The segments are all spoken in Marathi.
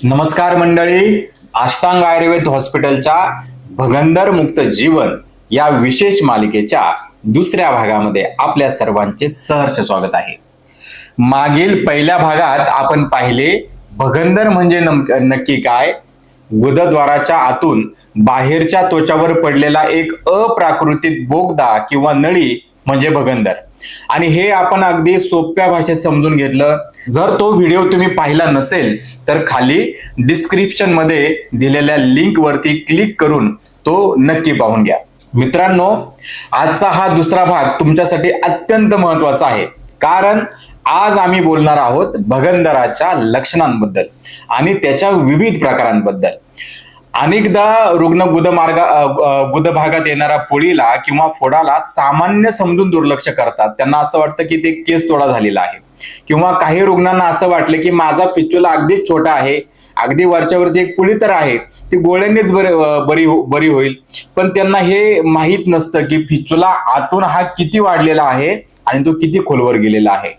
नमस्कार मंडळी, अष्टांग आयुर्वेद हॉस्पिटलच्या भगंदर मुक्त जीवन या विशेष मालिकेच्या दुसऱ्या भागामध्ये आपल्या सर्वांचे सहर्ष स्वागत आहे. मागील पहिल्या भागात आपण पाहिले भगंदर म्हणजे नक्की काय, गुदद्वाराच्या आतून बाहेरच्या त्वचावर पडलेला एक अप्राकृतिक बोगदा किंवा नळी म्हणजे भगंदर. आणि हे आपण अगदी सोप्या भाषेत समजून घेतलं. जर तो व्हिडिओ तुम्ही पाहिला नसेल तर खाली डिस्क्रिप्शन मध्ये दिलेल्या लिंक वरती क्लिक करून तो नक्की पाहून घ्या. मित्रांनो, आजचा हा दुसरा भाग तुमच्यासाठी अत्यंत महत्वाचा आहे, कारण आज आम्ही बोलणार आहोत भगंदराच्या लक्षणांबद्दल आणि त्याच्या विविध प्रकारांबद्दल. अनेकदा रुग्ण गुदभागात येणाऱ्या पोळीला किंवा फोडाला सामान्य समजून दुर्लक्ष करतात. त्यांना असं वाटतं की ते केस तोडा झालेला आहे, किंवा काही रुग्णांना असं वाटलं की माझा पिच्चुला अगदी छोटा आहे, अगदी वरच्यावरती एक पुळी तर आहे, ती गोळ्यांनीच बरी होईल. पण त्यांना हे माहीत नसतं की पिच्चुला आतून हा किती वाढलेला आहे आणि तो किती खोलवर गेलेला आहे.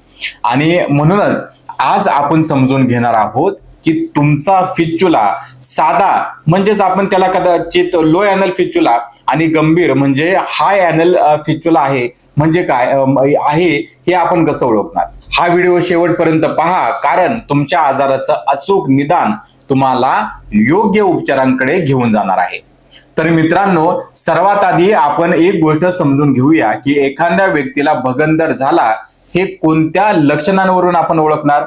आणि म्हणूनच आज आपण समजून घेणार आहोत की तुमचा फिच्चुला साधा म्हणजेच आपण त्याला कदाचित लो ॲनल फिच्चुला आणि गंभीर म्हणजे हाय ॲनल फिच्चुला आहे म्हणजे काय आहे हे आपण कसं ओळखणार. हा व्हिडिओ शेवटपर्यंत पहा, कारण तुमच्या आजाराचं अचूक निदान तुम्हाला योग्य उपचारांकडे घेऊन जाणार आहे. तर मित्रांनो, सर्वात आधी आपण एक गोष्ट समजून घेऊया की एखाद्या व्यक्तीला भगंदर झाला हे कोणत्या लक्षणांवरून आपण ओळखणार.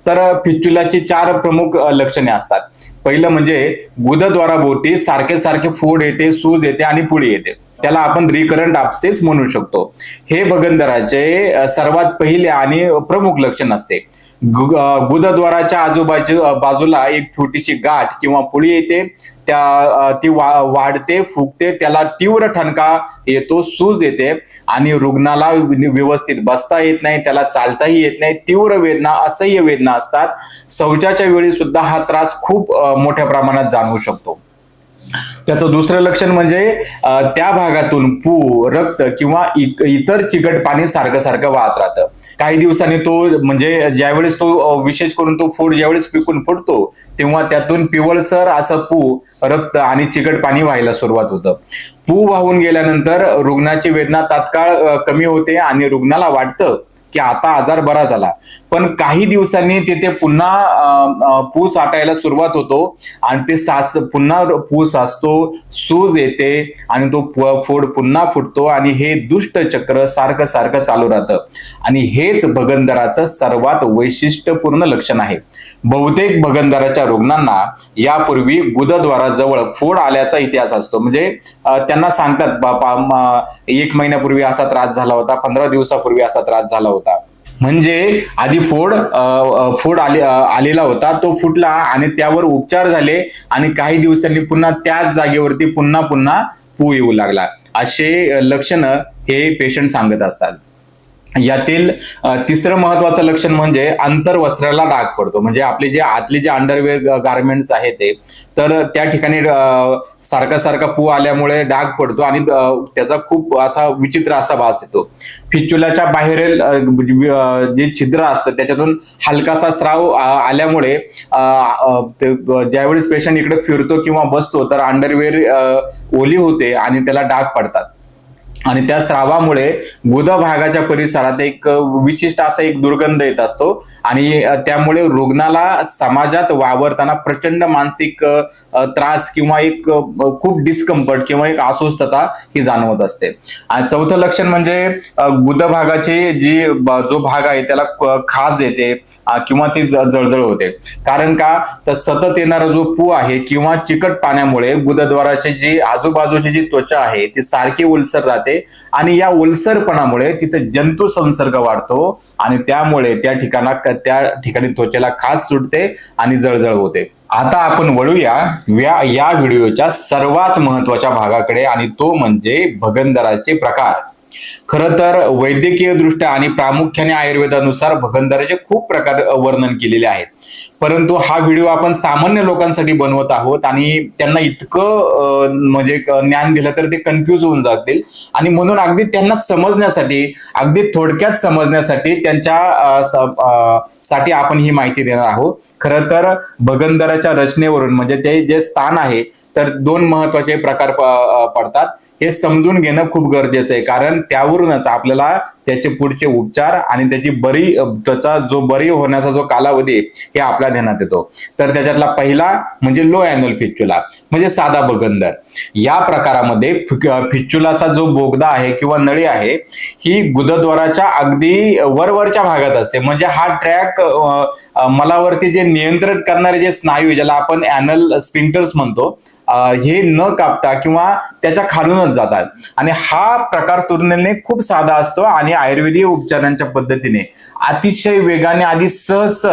तर फिच्चुलाची 4 प्रमुख लक्षणे असतात. पहिलं म्हणजे गुदद्वाराभोवती सारखे सारखे फोड येते, सूज येते आणि पुळी येते. त्याला आपण रिकरंट ॲब्सेस म्हणू शकतो. हे भगंदराचे सर्वात पहिले आणि प्रमुख लक्षण असते. गुदद्वाराच्या बाजूला एक छोटीशी गाठ किंवा पुळी येते, ती वाढते, फुगते, त्याला तीव्र ठणका येतो, सूज येते आणि रुग्णाला व्यवस्थित बसता येत नाही, त्याला चालताही येत नाही, तीव्र वेदना, असह्य वेदना असतात. शौचाच्या वेळी सुद्धा हा त्रास खूप मोठ्या प्रमाणात जाणवू शकतो. त्याचं दुसरं लक्षण म्हणजे त्या भागातून पू, रक्त किंवा इतर चिकट पाणी सारखं सारखं वाहत राहतं. काही दिवसांनी तो म्हणजे ज्यावेळेस तो विशेष करून तो फोड ज्यावेळेस पिकून फुटतो तेव्हा त्यातून पिवळसर असं पू, रक्त आणि चिकट पाणी व्हायला सुरुवात होतं. पू वाहून गेल्यानंतर रुग्णाची वेदना तात्काळ कमी होते आणि रुग्णाला वाटतं की आता आजार बरा झाला. पण काही दिवसांनी तिथे पुन्हा पू साठायला सुरुवात होतो आणि ते पुन्हा पू साचतो, सूज येते आणि तो फोड पुन्हा फुटतो आणि हे दुष्ट चक्र सारखं सारखं चालू राहतं. आणि हेच भगंदराचं सर्वात वैशिष्ट्यपूर्ण लक्षण आहे. बहुतेक भगंदराच्या रुग्णांना यापूर्वी गुदद्वाराजवळ फोड आल्याचा इतिहास असतो. म्हणजे त्यांना सांगतात बापा 1 महिन्यापूर्वी असा त्रास झाला होता, 15 दिवसापूर्वी असा त्रास झाला होता. म्हणजे आधी फोड आलेला होता, तो फुटला आणि त्यावर उपचार झाले आणि काही दिवसांनी पुन्हा त्याच जागेवरती पुन्हा पू येऊ लागला. असे लक्षण हे पेशंट सांगत असतात. यातील तिसरं महत्वाचं लक्षण म्हणजे अंतर्वस्त्राला डाग पडतो. म्हणजे आपले जे आतले जे अंडरवेअर गार्मेंट्स आहेत ते, तर त्या ठिकाणी सारखा पू आल्यामुळे डाग पडतो आणि त्याचा खूप असा विचित्र असा भास येतो. फिच्चुलाच्या बाहेरील जे छिद्र असतं त्याच्यातून हलकासा स्राव आल्यामुळे ज्यावेळेस पेशंट इकडे फिरतो किंवा बसतो तर अंडरवेअर ओली होते आणि त्याला डाग पडतात. आणि त्या स्रावामुळे गुदभागाच्या परिसरात एक विशिष्ट असा एक दुर्गंध येत असतो आणि त्यामुळे रुग्णाला समाजात वावरताना प्रचंड मानसिक त्रास किंवा एक खूप डिस्कम्फर्ट किंवा एक अस्वस्थता ही जाणवत असते. आणि चौथं लक्षण म्हणजे गुदभागाची जो भाग आहे त्याला खाज येते किंवा ती जळजळ होते. कारण का, तर सतत येणारा जो पू आहे किंवा चिकट पाण्यामुळे गुदद्वाराची जी आजूबाजूची जी त्वचा आहे ती सारखी ओलसर राहते आणि या ओलसरपणामुळे तिथे जंतू संसर्ग वाढतो आणि त्यामुळे त्या ठिकाणी त्वचेला खाज सुटते आणि जळजळ होते. आता आपण वळूया या व्हिडिओच्या सर्वात महत्वाच्या भागाकडे आणि तो म्हणजे भगंदराचे प्रकार. खरं तर वैद्यकीय दृष्ट्या आणि प्रामुख्याने आयुर्वेदानुसार भगंदराचे खूप प्रकार वर्णन केलेले आहेत. परंतु हा व्हिडिओ आपण सामान्य लोकांसाठी बनवत आहोत आणि त्यांना इतकं म्हणजे ज्ञान दिलं तर ते कन्फ्यूज होऊन जातील आणि म्हणून अगदी त्यांना समजण्यासाठी, अगदी थोडक्यात समजण्यासाठी साठी आपण ही माहिती देणार आहोत. खरं तर भगंदराच्या रचनेवरून म्हणजे ते जे स्थान आहे तर दोन महत्वाचे प्रकार पडतात. हे समजून घेणं खूप गरजेचं आहे, कारण त्यावरूनच आपल्याला त्याचे पुढचे उपचार आणि त्याचा जो बरी होण्याचा जो कालावधी हे आपल्या ध्यानात येतो. तर त्याच्यातला पहिला म्हणजे लो अॅन्युअल फिस्चुला म्हणजे साधा भगंदर. या प्रकारामध्ये फिस्चुलाचा जो बोगदा आहे किंवा नळी आहे ही गुदद्वाराच्या अगदी वरवरच्या भागात असते. म्हणजे हा ट्रॅक मलावरती जे नियंत्रण करणारे जे स्नायू ज्याला आपण अॅनल स्फिंक्टर्स म्हणतो हे न कापता किंवा त्याच्या खालूनच जातात आणि हा प्रकार तुलनेने खूप साधा असतो आणि आयुर्वेदीय उपचारांच्या पद्धतीने अतिशय वेगाने आधी सहज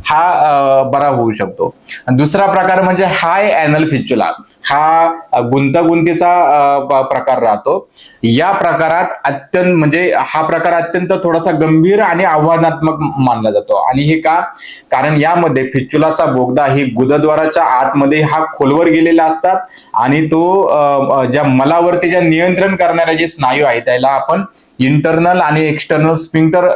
हा बरा होऊ शकतो. दुसरा प्रकार म्हणजे हाय अॅनल फिस्चुला. हा गुंतागुंतीचा प्रकार राहतो. या प्रकारात हा प्रकार अत्यंत थोडासा गंभीर आणि आव्हानात्मक मानला जातो. आणि हे का? कारण यामध्ये फिस्चुलाचा बोगदा ही गुदद्वाराच्या आतमध्ये हा खोलवर गेलेला असतात आणि तो ज्या मलावरती ज्या नियंत्रण करणारे जे स्नायू आहे त्याला आपण इंटरनल आणि एक्सटर्नल स्फिंक्टर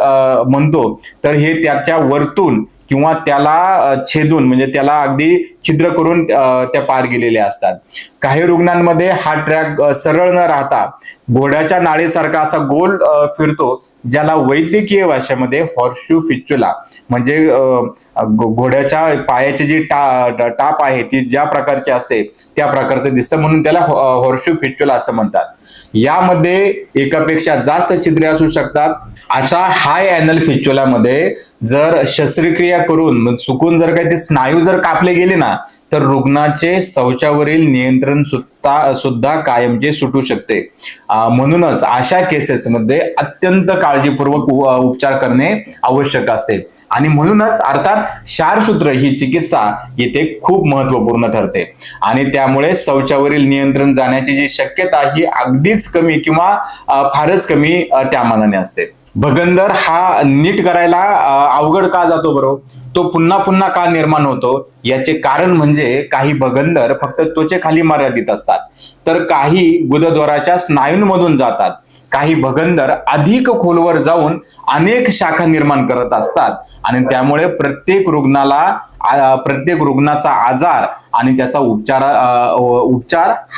म्हणतो. तर हे त्याच्या वरतून किंवा त्याला छेदून म्हणजे त्याला अगदी छिद्र करून त्या पार गेलेल्या असतात. काही रुग्णांमध्ये हा ट्रॅक सरळ न राहता घोड्याच्या नाळीसारखा असा गोल फिरतो, ज्याला वैद्यकीय भाषेमध्ये हॉर्सशू फिस्चुला म्हणजे घोड्याच्या पायाची जी टाप आहे ती ज्या प्रकारची असते त्या प्रकारचं दिसतं, म्हणून त्याला हॉर्सशू फिस्चुला असं म्हणतात. यामध्ये एकापेक्षा जास्त छिद्रे असू शकतात. अशा हाय अॅनल फिस्चुलामध्ये जर शस्त्रक्रिया करून चुकून जर काही ते स्नायू जर कापले गेले ना तर रुग्णाचे शौचावरील नियंत्रण सुद्धा कायमचे सुटू शकते. म्हणूनच अशा केसेसमध्ये अत्यंत काळजीपूर्वक उपचार करणे आवश्यक असते आणि म्हणूनच अर्थात क्षारसूत्र ही चिकित्सा येथे खूप महत्वपूर्ण ठरते आणि त्यामुळे शौचावरील नियंत्रण जाण्याची जी शक्यता ही अगदीच कमी किंवा फारच कमी त्या मानाने असते. भगंदर हा नीट करायला अवघड का जातो बरोबर? तो पुन्हा पुन्हा का निर्माण होतो? याचे कारण म्हणजे काही भगंदर फक्त त्वचेखाली मर्यादित असतात, तर काही गुदद्वाराच्या स्नायूंमधून जातात. काही भगंदर अधिक खोलवर जाऊन अनेक शाखा निर्माण करत असतात आणि त्यामुळे प्रत्येक रुग्णाचा आजार आणि त्याचा उपचार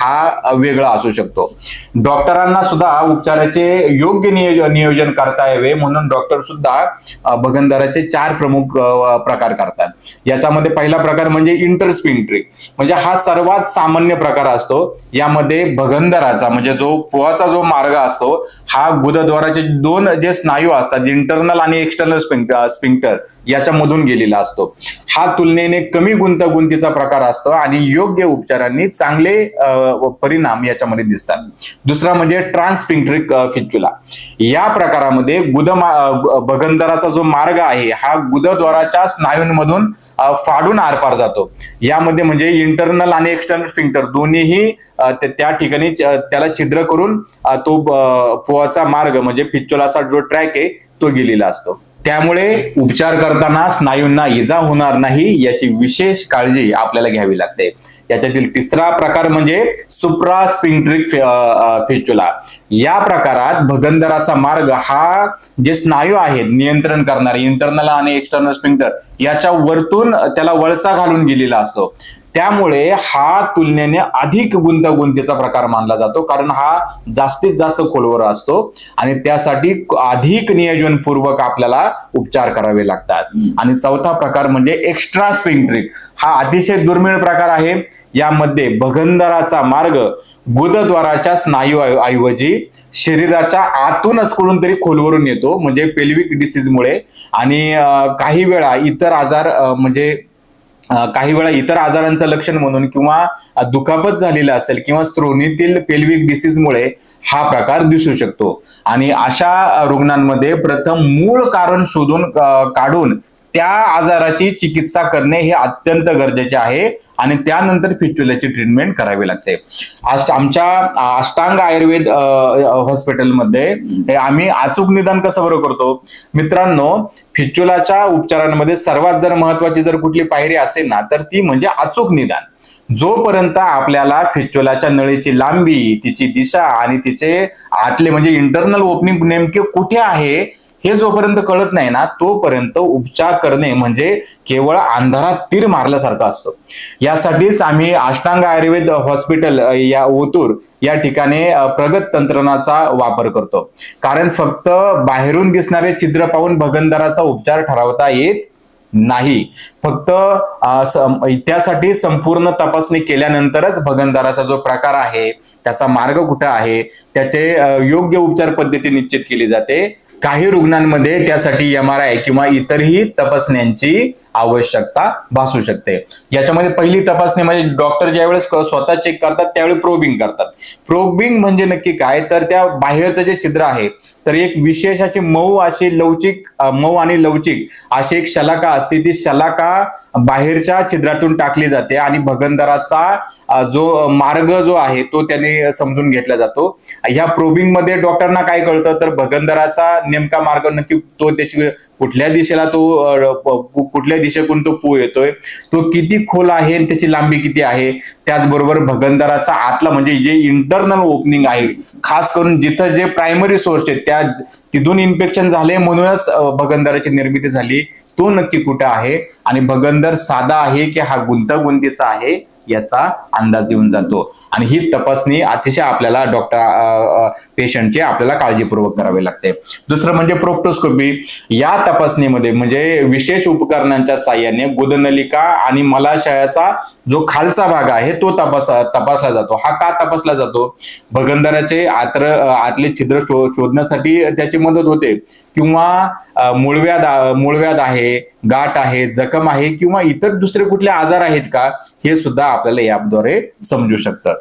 हा वेगळा असू शकतो. डॉक्टरांना सुद्धा उपचाराचे योग्य नियोजन करता यावे म्हणून डॉक्टर सुद्धा भगंदराचे 4 प्रमुख प्रकार करतात. याच्यामध्ये पहिला प्रकार म्हणजे इंटरस्फिंक्ट्रिक म्हणजे हा सर्वात सामान्य प्रकार असतो. यामध्ये भगंदराचा म्हणजे जो पोहाचा जो मार्ग असतो हा गुदद्वाराचे 2 जे स्नायू असतात इंटरनल आणि एक्सटर्नल स्फिंक्टर याच्यामधून गेलेला असतो. हा तुलनेने कमी गुंतागुंतीचा प्रकार असतो आणि योग्य उपचारांनी चांगले परिणाम याच्यामध्ये दिसतात. दुसरा म्हणजे ट्रान्सस्फिंक्ट्रिक फिस्चुला. या प्रकारामध्ये भगंदराचा जो मार्ग आहे हा गुदद्वाराच्या स्नायूंमधून फाडून आरपार जातो. यामध्ये म्हणजे इंटरनल आणि एक्सटर्नल स्फिंक्टर दोन्हीही त्या ठिकाणी त्याला छिद्र करून तो पोहाचा मार्ग म्हणजे फिस्चुलाचा जो ट्रॅक आहे तो गेलेला असतो. त्यामुळे उपचार करताना स्नायूंना इजा होणार नाही याची विशेष काळजी आपल्याला घ्यावी लागते. याच्यातील तिसरा प्रकार म्हणजे सुप्रास्फिंक्ट्रिक फिस्चुला. या प्रकारात भगंदराचा मार्ग हा जे स्नायू आहेत नियंत्रण करणारे इंटरनल आणि एक्सटर्नल स्फिंक्टर याच्या वरतून त्याला वळसा घालून गेलेला असतो. त्यामुळे हा तुलनेने अधिक गुंतागुंतीचा प्रकार मानला जातो, कारण हा जास्तीत जास्त खोलवर असतो आणि त्यासाठी अधिक नियोजनपूर्वक आपल्याला उपचार करावे लागतात. आणि चौथा प्रकार म्हणजे एक्स्ट्रा स्फिंक्ट्रिक. हा अतिशय दुर्मिळ प्रकार आहे. यामध्ये भगंदराचा मार्ग गुदद्वाराच्या स्नायू ऐवजी शरीराच्या आतूनच कुठून तरी खोलवरून येतो म्हणजे पेल्विक डिसीजमुळे आणि काही वेळा इतर आजारांचं लक्षण म्हणून किंवा दुखापत झालेला असेल किंवा स्त्रोणीतील पेल्विक डिसीजमुळे हा प्रकार दिसू शकतो. आणि अशा रुग्णांमध्ये प्रथम मूळ कारण शोधून काढून त्या आजाराची चिकित्सा करणे हे अत्यंत गरजेचे आहे आणि त्यानंतर फिस्टुलाची ट्रीटमेंट करावी लागते. आमच्या अष्टांग आयुर्वेद हॉस्पिटलमध्ये आम्ही अचूक निदान कसं बरं करतो मित्रांनो. फिस्टुलाच्या उपचारांमध्ये सर्वात जर महत्वाची जर कुठली पायरी असेल ना तर ती म्हणजे अचूक निदान. जोपर्यंत आपल्याला फिस्टुलाच्या नळीची लांबी, तिची दिशा आणि तिचे आतले म्हणजे इंटरनल ओपनिंग नेमके कुठे आहे हे जोपर्यंत कळत नाही ना तोपर्यंत उपचार करणे म्हणजे केवळ अंधारात तीर मारल्यासारखं असतो. यासाठीच आम्ही अष्टांग आयुर्वेद हॉस्पिटल या ओतूर या ठिकाणी प्रगत तंत्रज्ञानाचा वापर करतो. कारण फक्त बाहेरून दिसणारे छिद्र पाहून भगंदराचा उपचार ठरवता येत नाही. फक्त त्यासाठी संपूर्ण तपासणी केल्यानंतरच भगंदराचा जो प्रकार आहे, त्याचा मार्ग कुठे आहे, त्याचे योग्य उपचार पद्धती निश्चित केली जाते. काही रुग्णांमध्ये त्यासाठी MRI किंवा इतरही तपासण्यांची आवश्यकता भासू शकते. याच्यामध्ये पहिली तपासणी म्हणजे डॉक्टर ज्यावेळेस स्वतः चेक करतात त्यावेळी प्रोबिंग करतात. प्रोबिंग म्हणजे नक्की काय तर त्या बाहेरचं जे छिद्र आहे तर एक विशेष अशी मऊ आणि लवचिक अशी एक शलाका असते. ती शलाका बाहेरच्या छिद्रातून टाकली जाते आणि भगंदराचा जो मार्ग जो आहे तो त्याने समजून घेतला जातो. ह्या प्रोबिंग मध्ये डॉक्टरना काय कळतं तर भगंदराचा नेमका मार्ग नक्की तो त्याची कुठल्या दिशेला कुठल्या दिशेकडून तो पू येतोय, तो किती खोल आहे आणि त्याची लांबी किती आहे. त्याचबरोबर भगंदराचा आतला म्हणजे जे इंटरनल ओपनिंग आहे, खास करून जिथं जे प्रायमरी सोर्स आहे त्या तिथून इन्फेक्शन झाले म्हणूनच भगंदराची निर्मिती झाली, तो नक्की कुठे आहे आणि भगंदर साधा आहे की हा गुंतागुंतीचा आहे याचा अंदाज येऊन जातो. आणि ही तपासणी अतिशय आपल्याला पेशंटची आपल्याला काळजीपूर्वक करावी लागते. दुसरं म्हणजे प्रोक्टोस्कोपी. या तपासणीमध्ये म्हणजे विशेष उपकरणांच्या साहाय्याने गुदनलिका आणि मलाशयाचा जो खालचा भाग आहे तो तपासला जातो. हा का तपासला जातो? भगंदराचे आतले छिद्र शोधण्यासाठी त्याची मदत होते किंवा मूळव्याध आहे, गाठ आहे, जखम आहे किंवा इतर दुसरे कुठले आजार आहेत का हे सुद्धा आपल्याला याद्वारे समजू शकतं.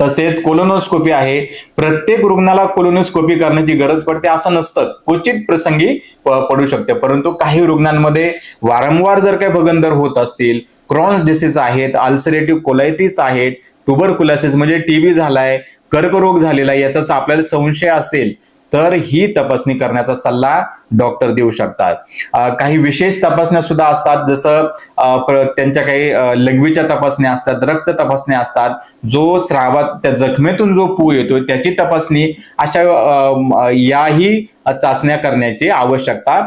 तसेच कोलोनोस्कोपी आहे. प्रत्येक रुग्णाला कोलोनोस्कोपी करण्याची गरज पडते असं नसतं, क्वचित प्रसंगी पडू शकते. परंतु काही रुग्णांमध्ये वारंवार जर काही भगंदर होत असतील, क्रॉन्स डिसीज आहेत, अल्सरेटिव्ह कोलायटिस आहेत, ट्युबरकुलोसिस म्हणजे TB झालाय, कर्करोग झालेला याचाच आपल्याला संशय असेल तर ही तपासणी करण्याचा सल्ला डॉक्टर देऊ शकतात. काही विशेष तपासण्या सुद्धा असतात, जसं त्यांच्या काही लघवीच्या तपासण्या असतात, रक्त तपासण्या असतात, जो स्रावात त्या जखमेतून जो पू येतो त्याची तपासणी, अशा याही चाचण्या करण्याची आवश्यकता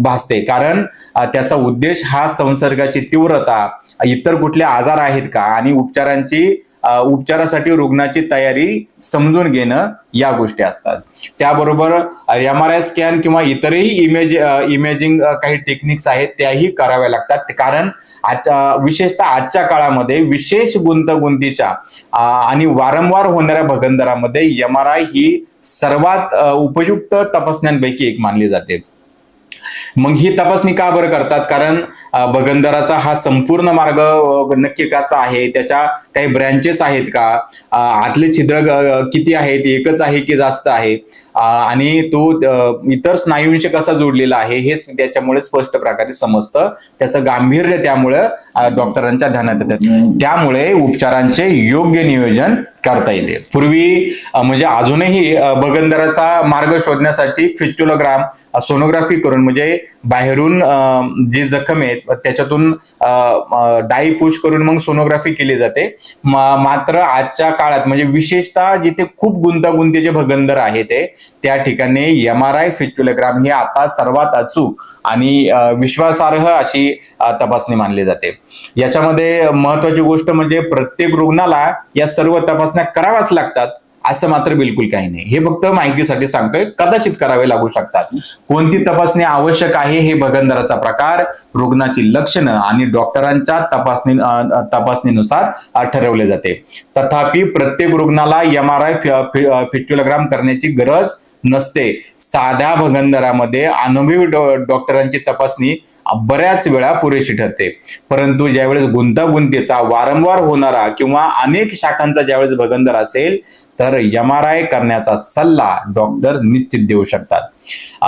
भासते. कारण त्याचा उद्देश हा संसर्गाची तीव्रता, इतर कुठले आजार आहेत का आणि उपचारासाठी रुग्णाची तयारी समजून घेणं या गोष्टी असतात. त्याबरोबर MRI स्कॅन किंवा इतरही इमेजिंग काही टेक्निक्स आहेत त्याही कराव्या लागतात. कारण विशेषतः आजच्या काळामध्ये विशेष गुंतागुंतीच्या आणि वारंवार होणाऱ्या भगंदरामध्ये MRI ही सर्वात उपयुक्त तपासण्यांपैकी एक मानली जाते. मग ही तपासणी का बरं करतात? कारण भगंदराचा हा संपूर्ण मार्ग नक्की कसा आहे, त्याच्या काही ब्रँचेस आहेत का, आतले छिद्र किती आहेत, एकच आहे की जास्त आहे, आणि तो इतर स्नायूंशी कसा जोडलेला आहे हे त्याच्यामुळे स्पष्ट प्रकारे समजतं. त्याचं गांभीर्य त्यामुळे डॉक्टरांच्या ध्यानात येतं. त्यामुळे उपचारांचे योग्य नियोजन करता येते. पूर्वी म्हणजे अजूनही भगंदराचा मार्ग शोधण्यासाठी फिस्टुलोग्राम सोनोग्राफी करून म्हणजे बाहेरून जी जखम आहेत त्याच्यातून डाई पुश करून मग सोनोग्राफी केली जाते. मात्र आजच्या काळात म्हणजे विशेषतः जिथे खूप गुंतागुंतीचे भगंदर आहे त्या ठिकाणी MRI फिस्टुलोग्राम ही आता सर्वात अचूक आणि विश्वासार्ह अशी तपासणी मानली जाते. याच्यामध्ये महत्वाची गोष्ट म्हणजे प्रत्येक रुग्णाला या सर्व तपासण्या कराव्याच लागतात असं मात्र बिलकुल काही नाही. हे फक्त माहितीसाठी सांगतोय, कदाचित करावे लागू शकतात. कोणती तपासणी आवश्यक आहे हे भगंदराचा प्रकार, रुग्णाची लक्षणं आणि डॉक्टरांच्या तपासणीनुसार ठरवले जाते. तथापि प्रत्येक रुग्णाला MRI फिस्टुलोग्राम करण्याची गरज नसते. साध्या भगंदरामध्ये अनुभवी डॉक्टरांची तपासणी बऱ्याच वेळा पुरेशी ठरते. परंतु ज्यावेळेस गुंतागुंतीचा वारंवार होणारा किंवा अनेक शाखांचा ज्यावेळेस भगंदर असेल तर MRI करण्याचा सल्ला डॉक्टर निश्चित देऊ शकतात.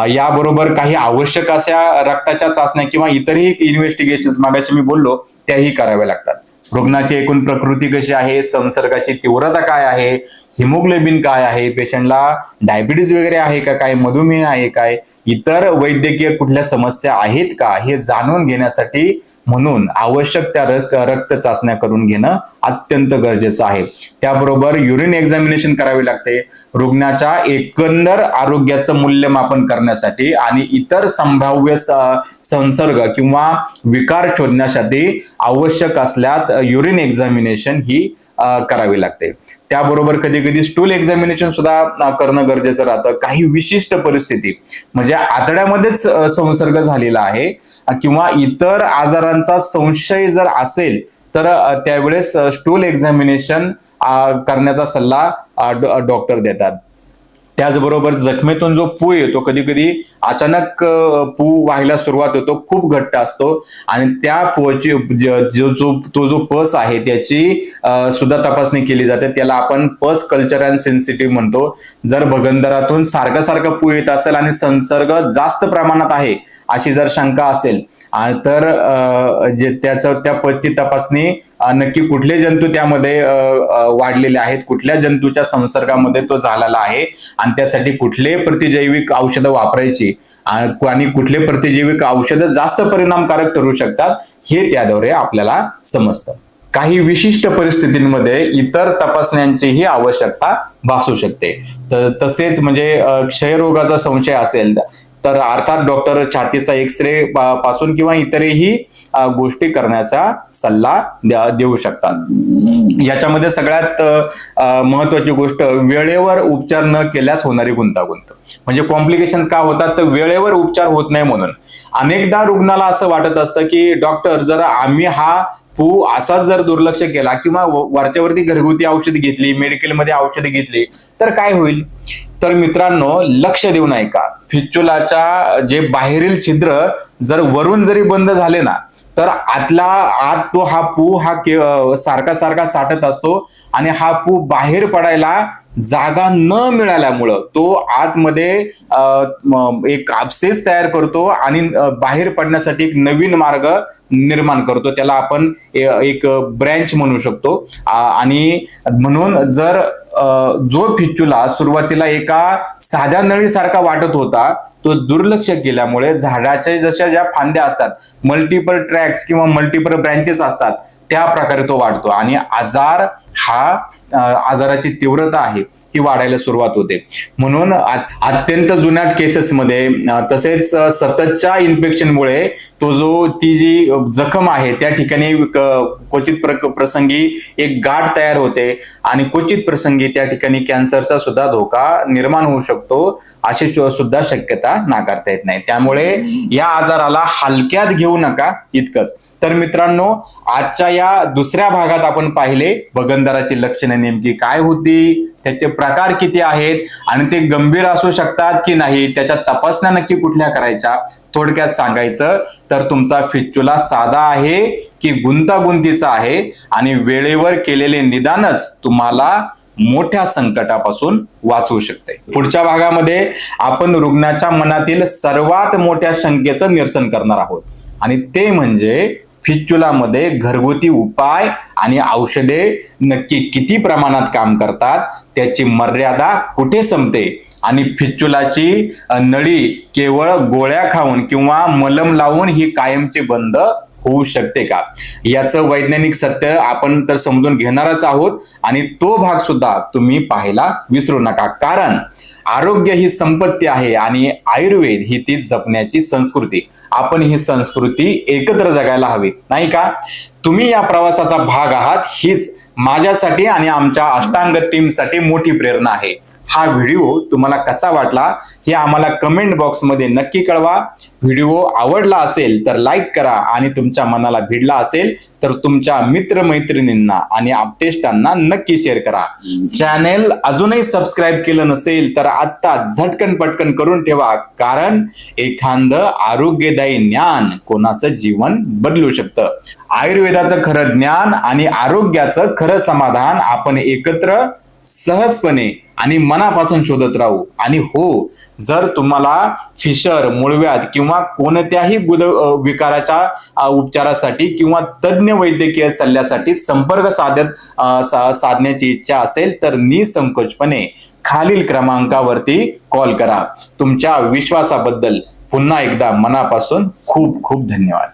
याबरोबर काही आवश्यक अशा रक्ताच्या चाचण्या किंवा इतरही इन्व्हेस्टिगेशन्स मागाशी मी बोललो त्याही कराव्या लागतात. रुग्णाची एकूण प्रकृती कशी आहे, संसर्गाची तीव्रता काय आहे, हिमोग्लोबिन काय आहे, पेशंटला डायबिटीज वगैरे आहे का, काय मधुमेह आहे काय, इतर वैद्यकीय कुठल्या समस्या आहेत का, हे जाणून घेण्यासाठी म्हणून आवश्यक त्या रक्त चाचण्या करून घेणं अत्यंत गरजेचं आहे. त्याबरोबर युरिन एक्झामिनेशन करावे लागते. रुग्णाच्या एकंदर आरोग्याचं मूल्यमापन करण्यासाठी आणि इतर संभाव्य संसर्ग किंवा विकार शोधण्यासाठी आवश्यक असल्यास युरिन एक्झामिनेशन ही करावी लागते. त्याबरोबर कधी कधी स्टूल एक्झामिनेशन सुद्धा करणं गरजेचं राहतं. काही विशिष्ट परिस्थिती म्हणजे आतड्यामध्येच संसर्ग झालेला आहे किंवा इतर आजारांचा संशय जर असेल तर त्यावेळेस स्टूल एक्झामिनेशन करण्याचा सल्ला डॉक्टर देतात. त्याचबरोबर जखमेतून जो पू येतो, कधी कधी अचानक पू व्हायला सुरुवात होतो, खूप घट्ट असतो आणि त्या पूची तो जो पस आहे त्याची सुद्धा तपासणी केली जाते. त्याला आपण पस कल्चर अँड सेन्सिटिव्ह म्हणतो. जर भगंदरातून सारखं पू येत असेल आणि संसर्ग जास्त प्रमाणात आहे अशी जर शंका असेल तर त्या पसची तपासणी नक्की कुठले जंतू त्यामध्ये वाढलेले आहेत, कुठल्या जंतूच्या संसर्गामध्ये तो झालेला आहे आणि त्यासाठी कुठले प्रतिजैविक औषधं वापरायची आणि कुठले प्रतिजैविक औषधं जास्त परिणामकारक ठरू शकतात हे त्याद्वारे आपल्याला समजतं. काही विशिष्ट परिस्थितींमध्ये इतर तपासण्यांचीही आवश्यकता भासू शकते. तसेच म्हणजे क्षयरोगाचा संशय असेल तर अर्थात डॉक्टर छातीचा एक्सरे पासून किंवा इतरही गोष्टी करण्याचा सल्ला देऊ शकतात. याच्यामध्ये सगळ्यात महत्वाची गोष्ट वेळेवर उपचार न केल्यास होणारी गुंतागुंत. म्हणजे कॉम्प्लिकेशन्स का होतात तर वेळेवर उपचार होत नाही म्हणून. अनेकदा रुग्णाला असं वाटत असतं की डॉक्टर जर आम्ही हा पू असाच जर दुर्लक्ष केला किंवा वरच्यावरती घरगुती औषध घेतली, मेडिकलमध्ये औषध घेतली तर काय होईल. तर मित्रांनो लक्ष देऊन ऐका. फिस्चुलाच्या जे बाहेरील छिद्र जर वरून जरी बंद झाले ना तर आत तो हा पू सारखा साठत असतो आणि हा पू बाहेर पडायला जागा न मिळाल्यामुळं तो आतमध्ये एक अब्सेस तयार करतो आणि बाहेर पडण्यासाठी एक नवीन मार्ग निर्माण करतो. त्याला आपण एक ब्रँच म्हणू शकतो. आणि म्हणून जर जो फिस्चुला सुरुवातीला एका साध्या नळीसारखा वाटत होता तो दुर्लक्ष केल्यामुळे झाडाच्या जशा ज्या फांद्या असतात, मल्टिपल ट्रॅक्स किंवा मल्टिपल ब्रँचेस असतात त्या प्रकारे तो वाढतो आणि आजाराची तीव्रता आहे ही वाढायला सुरुवात होते. म्हणून अत्यंत जुन्या केसेसमध्ये तसेच सततच्या इन्फेक्शनमुळे ती जी जखम आहे त्या ठिकाणी क्वचित प्रसंगी एक गाठ तयार होते आणि क्वचित प्रसंगी त्या ठिकाणी कॅन्सरचा सुद्धा धोका निर्माण होऊ शकतो. अशी सुद्धा शक्यता नाकारता येत नाही. त्यामुळे या आजाराला हलक्यात घेऊ नका इतकंच. तर मित्रांनो आजच्या या दुसऱ्या भागात आपण पाहिले भगंदराची लक्षणे नेमकी काय होती, त्याचे प्रकार किती आहेत आणि ते गंभीर असू शकतात की नाही, त्याच्या तपासण्या नक्की कुठल्या करायच्या. थोडक्यात सांगायचं तर तुमचा फिस्चुला साधा आहे की गुंतागुंतीचा आहे आणि वेळेवर केलेले निदानच तुम्हाला मोठ्या संकटापासून वाचवू शकते. पुढच्या भागामध्ये आपण रुग्णाच्या मनातील सर्वात मोठ्या शंकेचं निरसन करणार आहोत आणि ते म्हणजे फिस्चुलामध्ये घरगुती उपाय आणि औषधे नक्की किती प्रमाणात काम करतात, त्याची मर्यादा कुठे संपते आणि फिस्चुलाची नळी केवळ गोळ्या खाऊन किंवा मलम लावून ही कायमची बंद होऊ शकते का, याचं वैज्ञानिक सत्य आपण तर समजून घेणारच आहोत आणि तो भाग सुद्धा तुम्ही पाहायला विसरू नका. कारण आरोग्य ही संपत्ती आहे आणि आयुर्वेद ही ती जपण्याची संस्कृती. आपण ही संस्कृती एकत्र जगायला हवी नाही का. तुम्ही या प्रवासाचा भाग आहात हीच माझ्यासाठी आणि आमच्या अष्टांग टीमसाठी मोठी प्रेरणा आहे. हा व्हिडिओ तुम्हाला कसा वाटला हे आम्हाला कमेंट बॉक्समध्ये नक्की कळवा. व्हिडिओ आवडला असेल तर लाईक करा आणि तुमच्या मनाला भिडला असेल तर तुमच्या मित्रमैत्रिणींना आणि आपटेष्टांना नक्की शेअर करा. चॅनेल अजूनही सबस्क्राईब केलं नसेल तर आत्ता झटकन पटकन करून ठेवा, कारण एखादं आरोग्यदायी ज्ञान कोणाचं जीवन बदलू शकतं. आयुर्वेदाचं खरं ज्ञान आणि आरोग्याचं खरं समाधान आपण एकत्र सहजपणे आणि मनापासून शोधत राहू. आणि हो, जर तुम्हाला फिशर, मूळव्याध किंवा कोणत्याही विकाराच्या उपचारासाठी किंवा तज्ञ वैद्यकीय सल्ल्यासाठी संपर्क साधण्याची इच्छा असेल तर निसंकोचपणे खालील क्रमांकावरती कॉल करा. तुमच्या विश्वासाबद्दल पुन्हा एकदा मनापासून खूप खूप धन्यवाद.